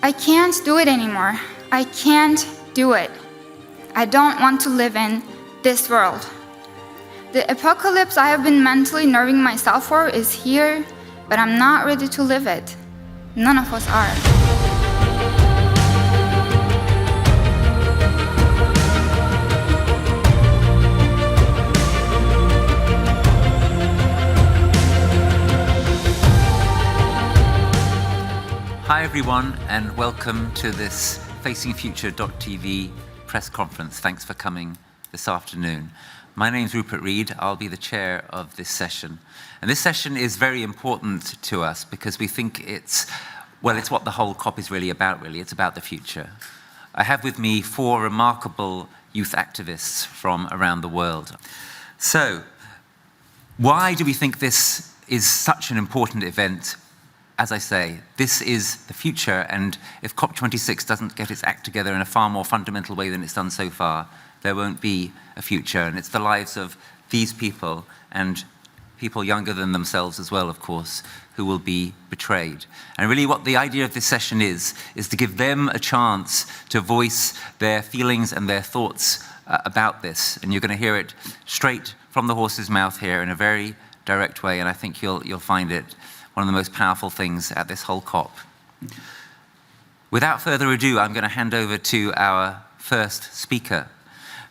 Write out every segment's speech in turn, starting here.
I can't do it anymore. I can't do it. I don't want to live in this world. The apocalypse I have been mentally nerving myself for is here, but I'm not ready to live it. None of us are. Hi everyone, and welcome to this FacingFuture.tv press conference. Thanks for coming this afternoon. My name's Rupert Read. I'll be the chair of this session. And this session is very important to us because we think it's what the whole COP is really about, really. It's about the future. I have with me 4 remarkable youth activists from around the world. So, why do we think this is such an important event? As I say, this is the future, and if COP26 doesn't get its act together in a far more fundamental way than it's done so far, there won't be a future. And it's the lives of these people, and people younger than themselves as well, of course, who will be betrayed. And really what the idea of this session is to give them a chance to voice their feelings and their thoughts about this. And you're going to hear it straight from the horse's mouth here in a very direct way, and I think you'll find it one of the most powerful things at this whole COP. Without further ado, I'm going to hand over to our first speaker.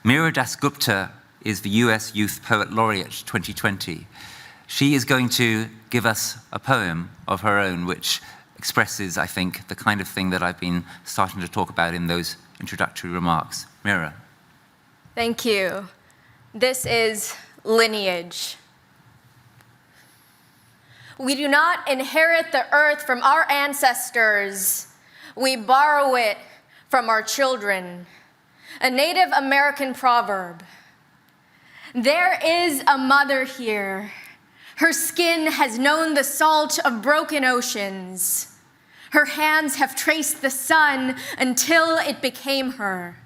Meera Dasgupta is the US Youth Poet Laureate 2020. She is going to give us a poem of her own, which expresses, I think, the kind of thing that I've been starting to talk about in those introductory remarks. Meera. Thank you. This is Lineage. We do not inherit the earth from our ancestors. We borrow it from our children. A Native American proverb. There is a mother here. Her skin has known the salt of broken oceans. Her hands have traced the sun until it became her.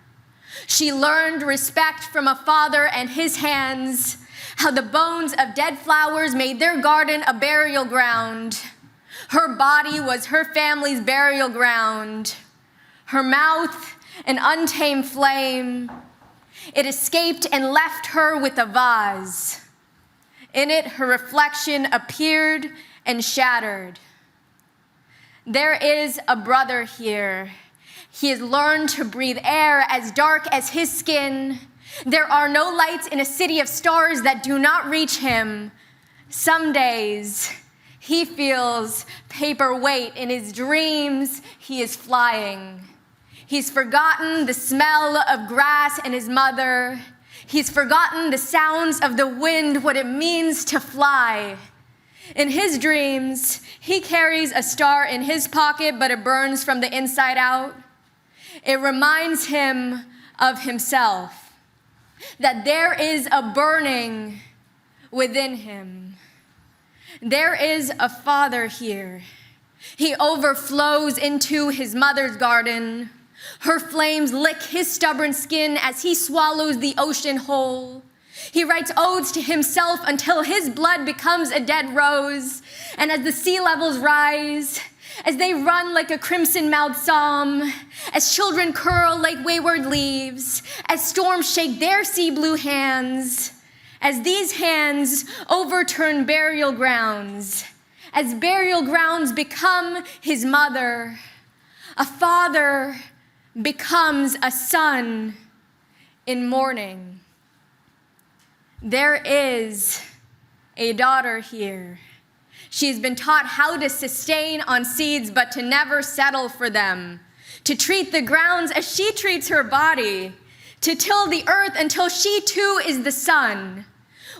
She learned respect from a father and his hands, how the bones of dead flowers made their garden a burial ground. Her body was her family's burial ground. Her mouth, an untamed flame. It escaped and left her with a vase. In it, her reflection appeared and shattered. There is a brother here. He has learned to breathe air as dark as his skin. There are no lights in a city of stars that do not reach him. Some days, he feels paper weight. In his dreams, he is flying. He's forgotten the smell of grass and his mother. He's forgotten the sounds of the wind, what it means to fly. In his dreams, he carries a star in his pocket, but it burns from the inside out. It reminds him of himself. That there is a burning within him. There is a father here. He overflows into his mother's garden. Her flames lick his stubborn skin as he swallows the ocean whole. He writes odes to himself until his blood becomes a dead rose. And as the sea levels rise, as they run like a crimson-mouthed psalm, as children curl like wayward leaves, as storms shake their sea blue hands, as these hands overturn burial grounds, as burial grounds become his mother, a father becomes a son in mourning. There is a daughter here. She's been taught how to sustain on seeds, but to never settle for them. To treat the grounds as she treats her body. To till the earth until she too is the sun.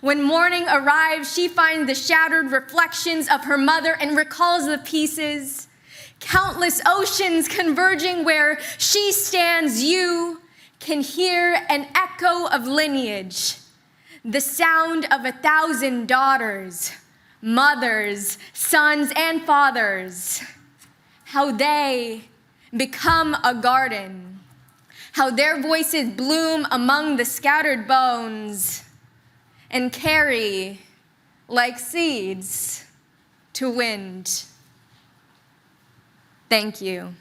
When morning arrives, she finds the shattered reflections of her mother and recalls the pieces. Countless oceans converging where she stands, you can hear an echo of lineage. The sound of 1,000 daughters. Mothers, sons, and fathers, how they become a garden, how their voices bloom among the scattered bones and carry, like seeds, to wind. Thank you.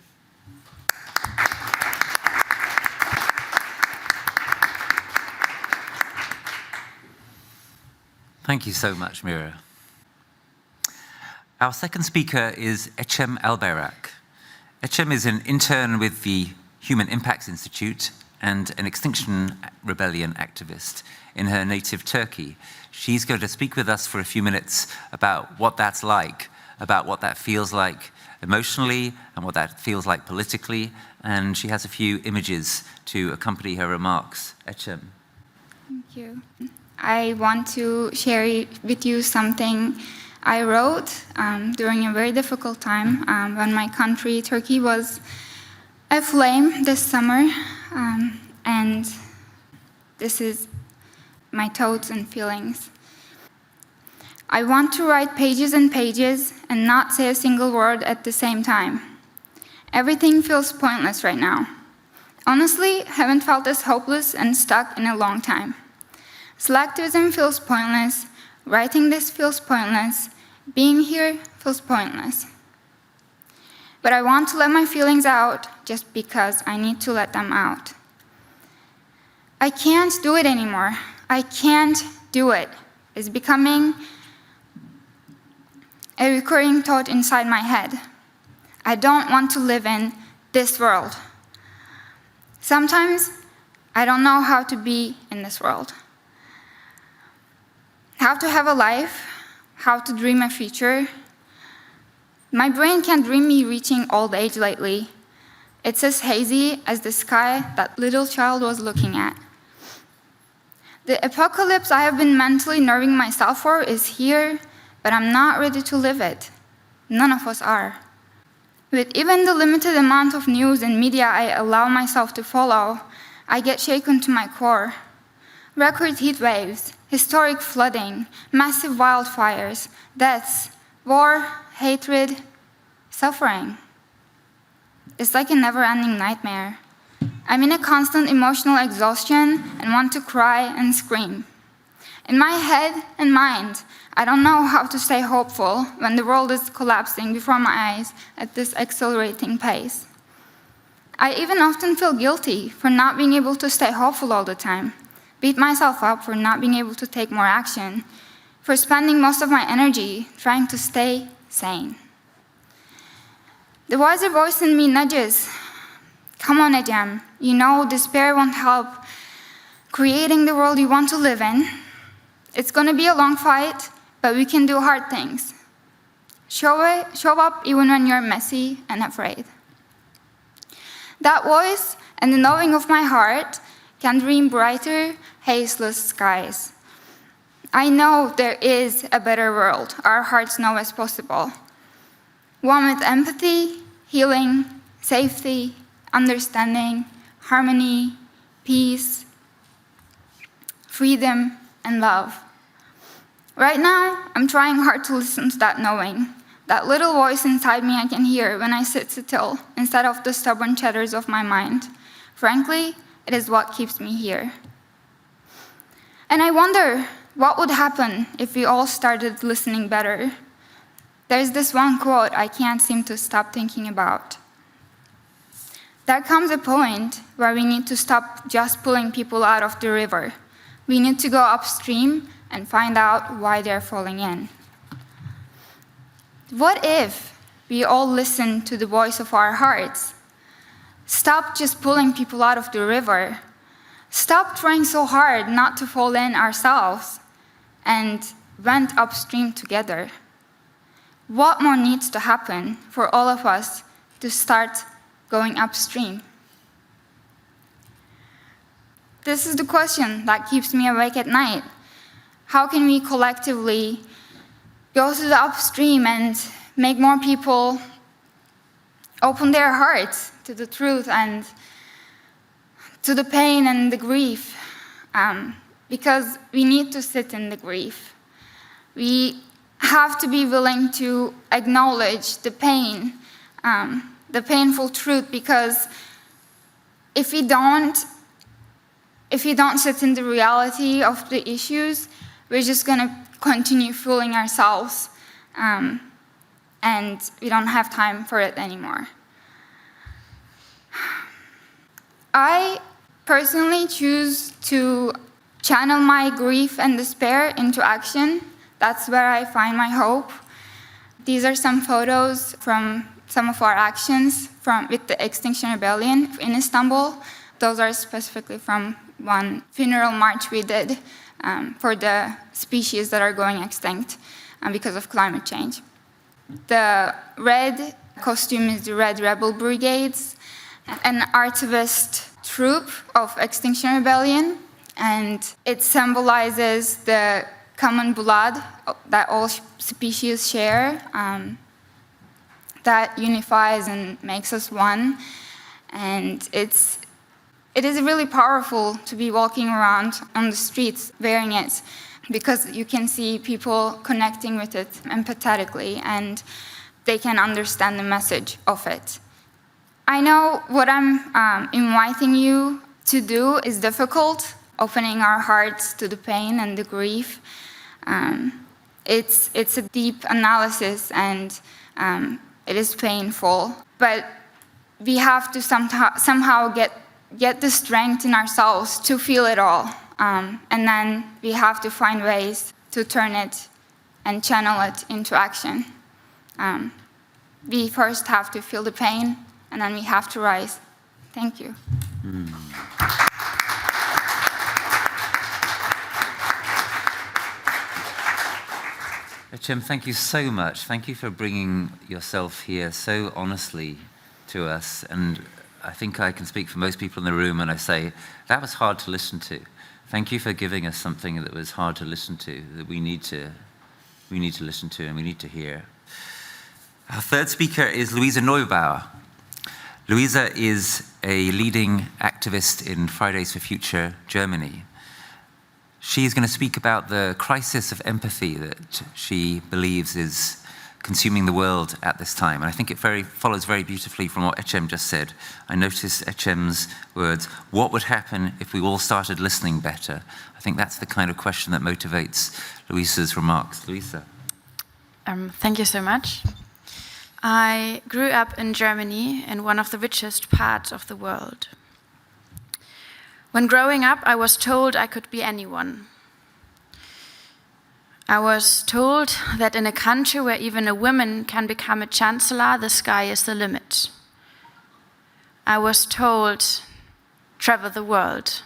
Thank you so much, Meera. Our second speaker is Ecem Albayrak. Ecem is an intern with the Human Impacts Institute and an Extinction Rebellion activist in her native Turkey. She's going to speak with us for a few minutes about what that's like, about what that feels like emotionally and what that feels like politically, and she has a few images to accompany her remarks. Ecem. Thank you. I want to share with you something I wrote during a very difficult time when my country, Turkey, was aflame this summer. And this is my thoughts and feelings. I want to write pages and pages and not say a single word at the same time. Everything feels pointless right now. Honestly, haven't felt this hopeless and stuck in a long time. Selectivism feels pointless, writing this feels pointless, being here feels pointless. But I want to let my feelings out just because I need to let them out. I can't do it anymore. I can't do it. It's becoming a recurring thought inside my head. I don't want to live in this world. Sometimes I don't know how to be in this world. How to have a life, how to dream a future. My brain can't dream me reaching old age lately. It's as hazy as the sky that little child was looking at. The apocalypse I have been mentally nerving myself for is here, but I'm not ready to live it. None of us are. With even the limited amount of news and media I allow myself to follow, I get shaken to my core. Record heat waves, historic flooding, massive wildfires, deaths, war, hatred, suffering. It's like a never-ending nightmare. I'm in a constant emotional exhaustion and want to cry and scream. In my head and mind, I don't know how to stay hopeful when the world is collapsing before my eyes at this accelerating pace. I even often feel guilty for not being able to stay hopeful all the time, beat myself up for not being able to take more action, for spending most of my energy trying to stay sane. The wiser voice in me nudges. Come on, Ecem. You know despair won't help creating the world you want to live in. It's going to be a long fight, but we can do hard things. Show up even when you're messy and afraid. That voice and the knowing of my heart can dream brighter, hazeless skies. I know there is a better world our hearts know is possible. One with empathy, healing, safety, understanding, harmony, peace, freedom, and love. Right now, I'm trying hard to listen to that knowing, that little voice inside me I can hear when I sit still instead of the stubborn chatters of my mind. Frankly, it is what keeps me here. And I wonder what would happen if we all started listening better. There's this one quote I can't seem to stop thinking about. There comes a point where we need to stop just pulling people out of the river. We need to go upstream and find out why they're falling in. What if we all listen to the voice of our hearts? Stop just pulling people out of the river. Stop trying so hard not to fall in ourselves and went upstream together. What more needs to happen for all of us to start going upstream? This is the question that keeps me awake at night. How can we collectively go to the upstream and make more people open their hearts to the truth and to the pain and the grief? Because we need to sit in the grief. We have to be willing to acknowledge the pain, the painful truth, because if we don't sit in the reality of the issues, we're just going to continue fooling ourselves, and we don't have time for it anymore. I personally choose to channel my grief and despair into action. That's where I find my hope. These are some photos from some of our actions with the Extinction Rebellion in Istanbul. Those are specifically from one funeral march we did for the species that are going extinct because of climate change. The red costume is the Red Rebel Brigades, an artivist troop of Extinction Rebellion, and it symbolizes the common blood that all species share, that unifies and makes us one. And it is really powerful to be walking around on the streets wearing it, because you can see people connecting with it empathetically, and they can understand the message of it. I know what I'm inviting you to do is difficult, opening our hearts to the pain and the grief. It's a deep analysis, and it is painful, but we have to somehow get the strength in ourselves to feel it all. And then we have to find ways to turn it and channel it into action. We first have to feel the pain, and then we have to rise. Thank you. Ecem, thank you so much. Thank you for bringing yourself here so honestly to us. And I think I can speak for most people in the room when I say that was hard to listen to. Thank you for giving us something that was hard to listen to, that we need to listen to and we need to hear. Our third speaker is Luisa Neubauer. Luisa is a leading activist in Fridays for Future Germany. She's going to speak about the crisis of empathy that she believes is consuming the world at this time. And I think it follows very beautifully from what Ecem just said. I noticed Ecem's words, what would happen if we all started listening better? I think that's the kind of question that motivates Luisa's remarks. Luisa. Thank you so much. I grew up in Germany, in one of the richest parts of the world. When growing up, I was told I could be anyone. I was told that in a country where even a woman can become a chancellor, the sky is the limit. I was told, travel the world.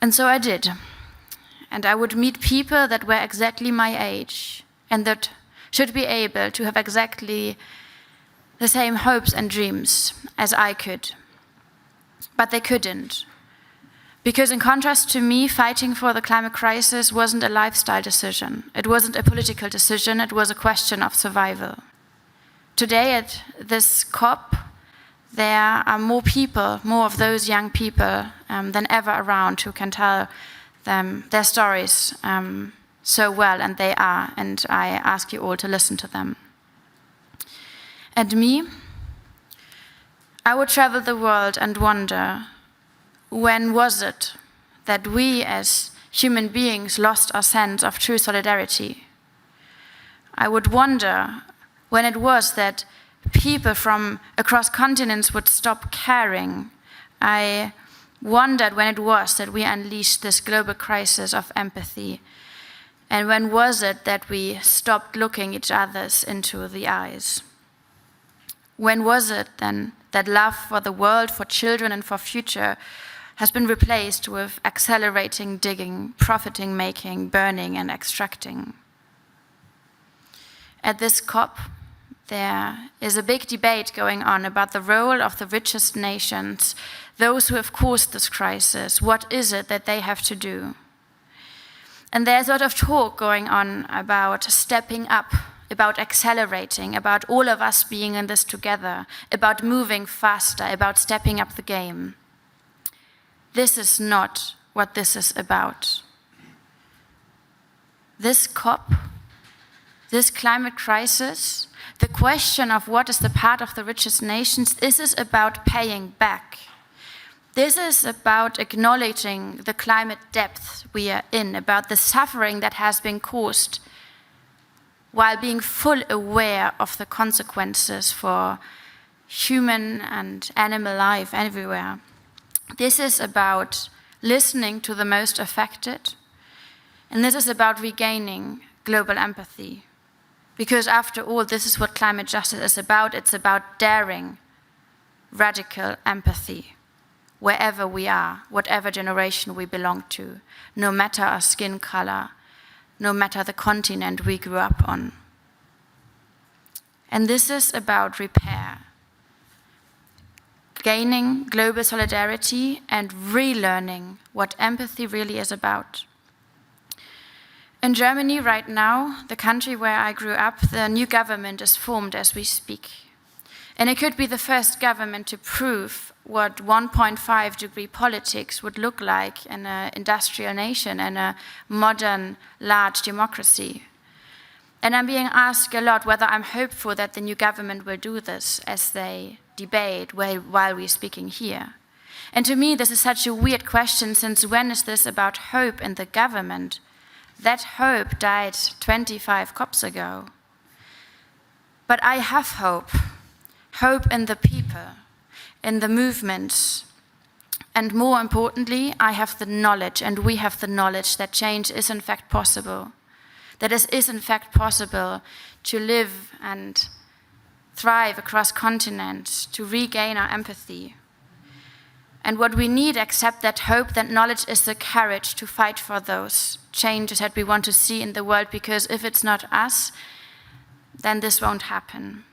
And so I did. And I would meet people that were exactly my age and that should be able to have exactly the same hopes and dreams as I could. But they couldn't. Because in contrast to me, fighting for the climate crisis wasn't a lifestyle decision. It wasn't a political decision. It was a question of survival. Today at this COP, there are more people, more of those young people than ever around who can tell them their stories so well, and they are, and I ask you all to listen to them. And me, I would travel the world and wonder, when was it that we as human beings lost our sense of true solidarity? I would wonder when it was that people from across continents would stop caring. I wondered when it was that we unleashed this global crisis of empathy. And when was it that we stopped looking each other into the eyes? When was it then that love for the world, for children and for future has been replaced with accelerating, digging, profiting, making, burning and extracting? At this COP, there is a big debate going on about the role of the richest nations, those who have caused this crisis. What is it that they have to do? And there's a lot of talk going on about stepping up, about accelerating, about all of us being in this together, about moving faster, about stepping up the game. This is not what this is about. This COP, this climate crisis, the question of what is the part of the richest nations, this is about paying back. This is about acknowledging the climate depth we are in, about the suffering that has been caused, while being full aware of the consequences for human and animal life everywhere. This is about listening to the most affected. And this is about regaining global empathy. Because after all, this is what climate justice is about. It's about daring radical empathy wherever we are, whatever generation we belong to, no matter our skin color, no matter the continent we grew up on. And this is about repair, gaining global solidarity and relearning what empathy really is about. In Germany right now, the country where I grew up, the new government is formed as we speak. And it could be the first government to prove what 1.5-degree politics would look like in an industrial nation and a modern, large democracy. And I'm being asked a lot whether I'm hopeful that the new government will do this as they debate while we're speaking here. And to me, this is such a weird question, since when is this about hope in the government? That hope died 25 COPs ago. But I have hope. Hope in the people, in the movements. And more importantly, I have the knowledge, and we have the knowledge that change is in fact possible. That it is in fact possible to live and thrive across continents, to regain our empathy. And what we need, except that hope, that knowledge, is the courage to fight for those changes that we want to see in the world, because if it's not us, then this won't happen.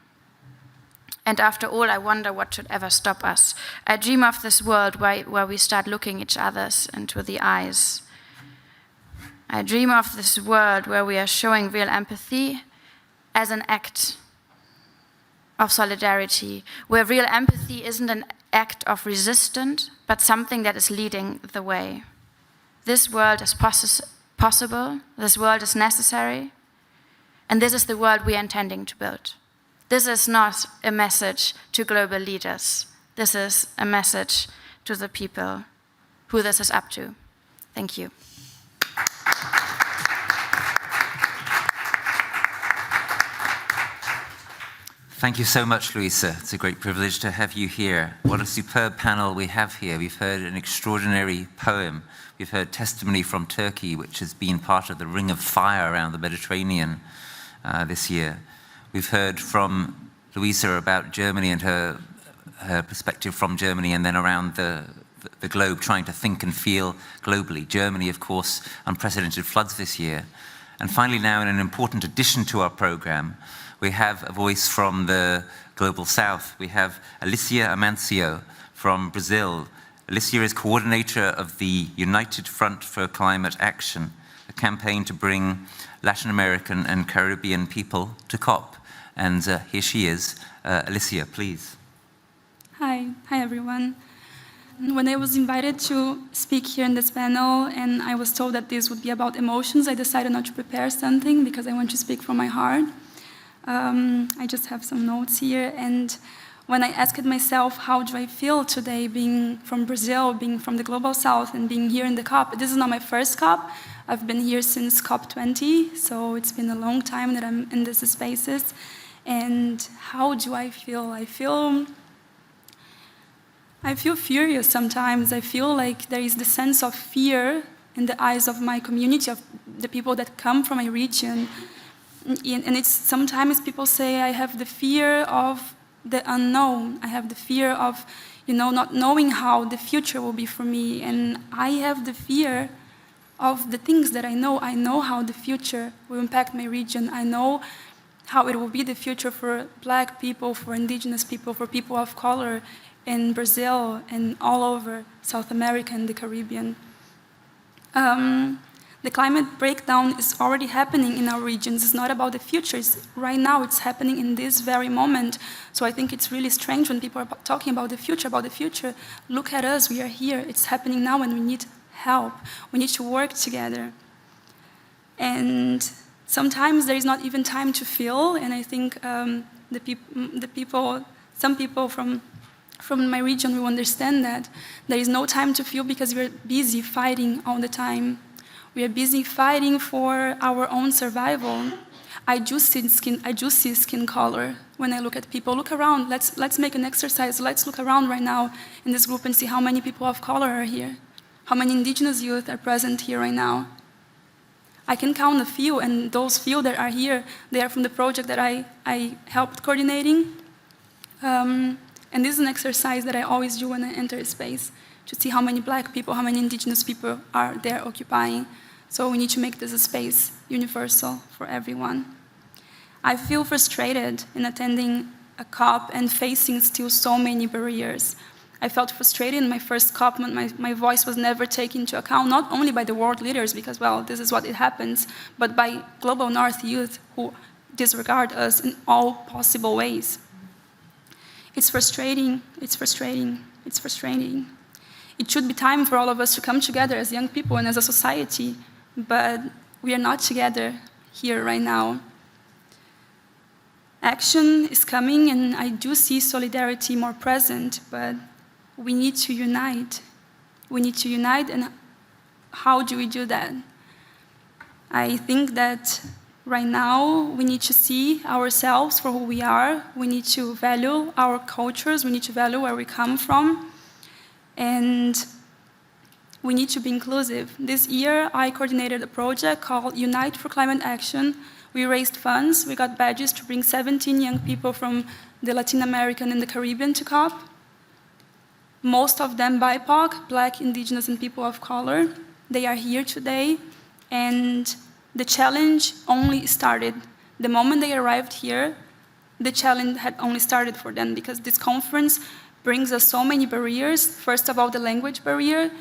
And after all, I wonder what should ever stop us. I dream of this world where we start looking each other into the eyes. I dream of this world where we are showing real empathy as an act of solidarity, where real empathy isn't an act of resistance, but something that is leading the way. This world is possible, this world is necessary, and this is the world we are intending to build. This is not a message to global leaders. This is a message to the people who this is up to. Thank you. Thank you so much, Louisa. It's a great privilege to have you here. What a superb panel we have here. We've heard an extraordinary poem. We've heard testimony from Turkey, which has been part of the ring of fire around the Mediterranean this year. We've heard from Louisa about Germany and her perspective from Germany, and then around the globe, trying to think and feel globally. Germany, of course, unprecedented floods this year. And finally now, in an important addition to our program, we have a voice from the Global South. We have Alicia Amancio from Brazil. Alicia is coordinator of the United Front for Climate Action, a campaign to bring Latin American and Caribbean people to COP. And here she is. Alicia, please. Hi everyone. When I was invited to speak here in this panel and I was told that this would be about emotions, I decided not to prepare something because I want to speak from my heart. I just have some notes here, and when I asked myself, how do I feel today being from Brazil, being from the Global South, and being here in the COP? This is not my first COP. I've been here since COP 20, so it's been a long time that I'm in these spaces. And how do I feel? I feel furious sometimes. I feel like there is the sense of fear in the eyes of my community, of the people that come from my region. And it's sometimes people say I have the fear of the unknown. I have the fear of, not knowing how the future will be for me. And I have the fear of the things that I know. I know how the future will impact my region. I know how it will be the future for Black people, for indigenous people, for people of color in Brazil and all over South America and the Caribbean. The climate breakdown is already happening in our regions. It's not about the future. Right now, it's happening in this very moment. So I think it's really strange when people are talking about the future. Look at us, we are here. It's happening now and we need help. We need to work together. And sometimes there is not even time to feel, and I think some people from my region will understand that. There is no time to feel because we're busy fighting all the time. We are busy fighting for our own survival. I do see skin color when I look at people. Look around, let's make an exercise. Let's look around right now in this group and see how many people of color are here. How many indigenous youth are present here right now? I can count a few, and those few that are here, they are from the project that I helped coordinating. And this is an exercise that I always do when I enter a space, to see how many Black people, how many indigenous people are there occupying. So we need to make this a space universal for everyone. I feel frustrated in attending a COP and facing still so many barriers. I felt frustrated in my first COP when my voice was never taken into account, not only by the world leaders, because, well, this is what it happens, but by Global North youth who disregard us in all possible ways. It's frustrating, it's frustrating, it's frustrating. It should be time for all of us to come together as young people and as a society, but we are not together here right now. Action is coming, and I do see solidarity more present, but we need to unite. We need to unite, and how do we do that? I think that right now we need to see ourselves for who we are. We need to value our cultures. We need to value where we come from. And we need to be inclusive. This year, I coordinated a project called Unite for Climate Action. We raised funds. We got badges to bring 17 young people from the Latin American and the Caribbean to COP. Most of them BIPOC, Black, Indigenous, and people of color. They are here today, and the challenge only started. The moment they arrived here, the challenge had only started for them, because this conference brings us so many barriers. First of all, the language barrier.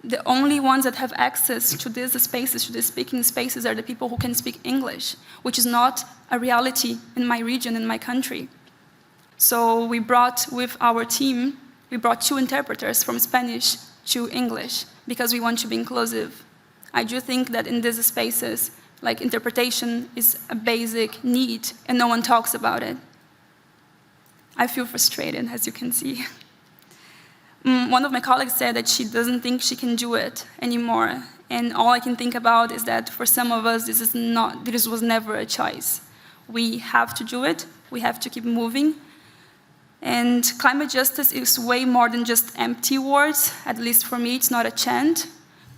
The only ones that have access to these spaces, to these speaking spaces, are the people who can speak English, which is not a reality in my region, in my country. So we brought with our team, we brought 2 interpreters from Spanish to English, because we want to be inclusive. I do think that in these spaces, like, interpretation is a basic need, and no one talks about it. I feel frustrated, as you can see. One of my colleagues said that she doesn't think she can do it anymore. And all I can think about is that for some of us, this was never a choice. We have to do it. We have to keep moving. And climate justice is way more than just empty words. At least for me, it's not a chant.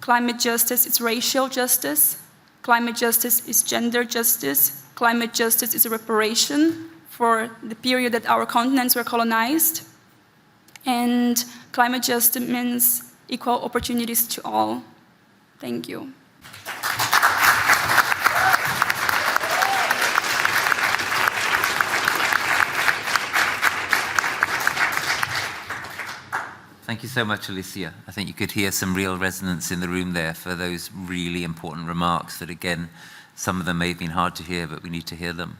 Climate justice is racial justice. Climate justice is gender justice. Climate justice is a reparation for the period that our continents were colonized. And climate justice means equal opportunities to all. Thank you. Thank you so much, Alicia. I think you could hear some real resonance in the room there for those really important remarks that, again, some of them may have been hard to hear, but we need to hear them.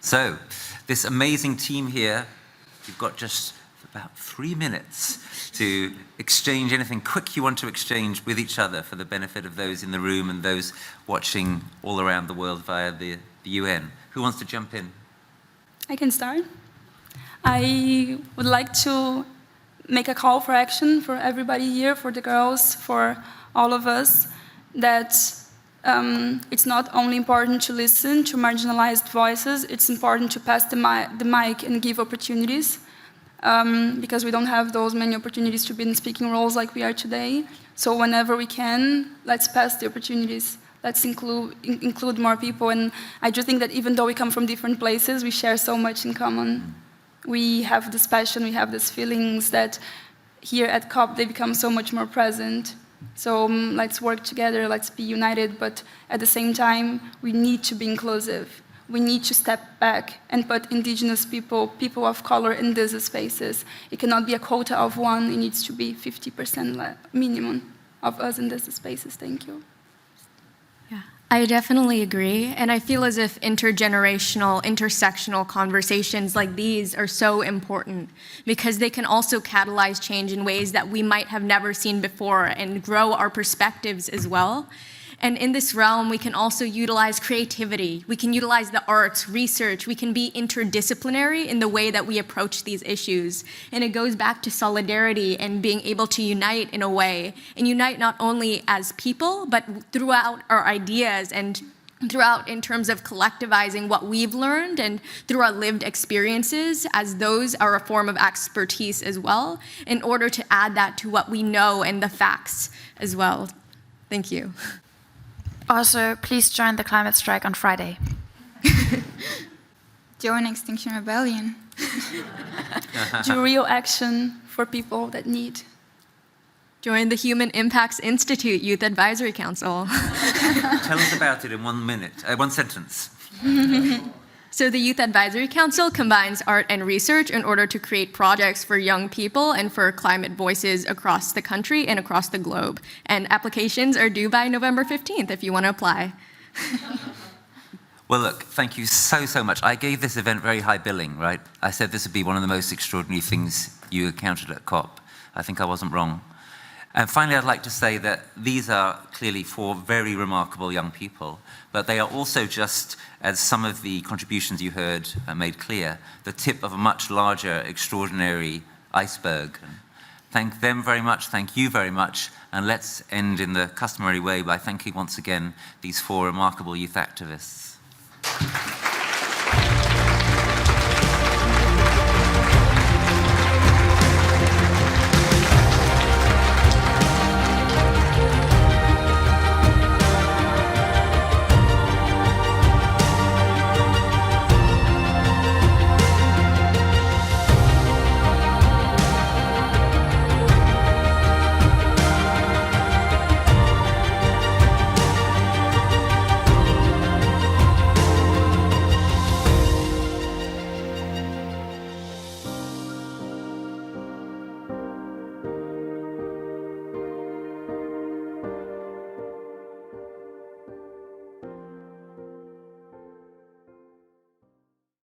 So, this amazing team here, you've got just about 3 minutes to exchange anything quick you want to exchange with each other for the benefit of those in the room and those watching all around the world via the UN. Who wants to jump in? I can start. I would like to make a call for action for everybody here, for the girls, for all of us, that it's not only important to listen to marginalized voices, it's important to pass the mic and give opportunities, because we don't have those many opportunities to be in speaking roles like we are today. So whenever we can, let's pass the opportunities. Let's include more people. And I do think that even though we come from different places, we share so much in common. We have this passion, we have these feelings that here at COP, they become so much more present. So let's work together, let's be united, but at the same time, we need to be inclusive. We need to step back and put indigenous people, people of color in these spaces. It cannot be a quota of 1, it needs to be 50% minimum of us in these spaces. Thank you. I definitely agree, and I feel as if intergenerational, intersectional conversations like these are so important because they can also catalyze change in ways that we might have never seen before and grow our perspectives as well. And in this realm, we can also utilize creativity. We can utilize the arts, research. We can be interdisciplinary in the way that we approach these issues. And it goes back to solidarity and being able to unite in a way, and unite not only as people, but throughout our ideas and throughout in terms of collectivizing what we've learned and through our lived experiences, as those are a form of expertise as well, in order to add that to what we know and the facts as well. Thank you. Also, please join the climate strike on Friday. Join Extinction Rebellion. Do real action for people that need. Join the Human Impacts Institute Youth Advisory Council. Tell us about it in 1 minute, 1 sentence. So the Youth Advisory Council combines art and research in order to create projects for young people and for climate voices across the country and across the globe. And applications are due by November 15th if you want to apply. Well, look, thank you so much. I gave this event very high billing, right? I said this would be one of the most extraordinary things you encountered at COP. I think I wasn't wrong. And finally, I'd like to say that these are clearly 4 very remarkable young people, but they are also just, as some of the contributions you heard made clear, the tip of a much larger, extraordinary iceberg. Thank them very much, thank you very much, and let's end in the customary way by thanking once again these 4 remarkable youth activists.